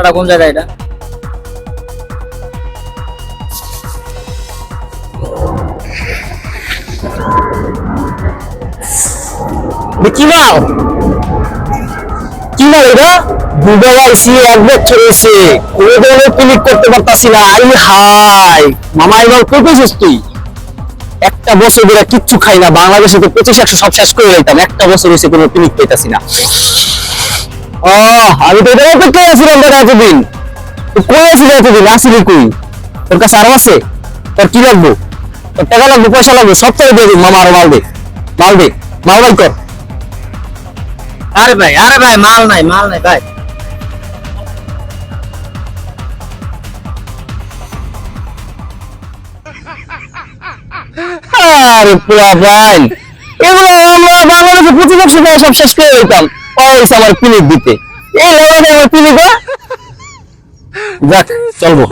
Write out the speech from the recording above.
থানাটা কোন জায়গায় এটা? কি মাল কি মাল এটা? দুবার আইসি, 1 বছর হয়েছে, কোনো ধরনের ক্লিক করতে পারতাছি না। আই হাই মামা, এবার কই পেয়েছিস তুই? একটা বছর ধরে কিচ্ছু খাই না, বাংলাদেশে তো 2500 সব শেষ করে দিতাম। একটা বছর হয়েছে কোনো ক্লিক পাইতাছি না। আমি তো এটা অপেক্ষায় আছিলাম দাদা এতদিন। তুই কই আছিস এতদিন? আসিলি কই? তোর কাছে আরো আছে? তোর কি লাগবো? তোর টাকা লাগবে, পয়সা লাগবে, সব তো দিয়ে দিন মামা। আরো মাল দে, মাল দে, মাল বাই কর। আরে ভাই মাল নাই ভাই। আরে পুরা ভাই, এগুলো আমরা বাংলাদেশে 2500 টাকা সব শেষ করে দিতাম। পয়সা আমার ক্লিক দিতে, এই লেভেলে আমার ক্লিক। যাক চলবো।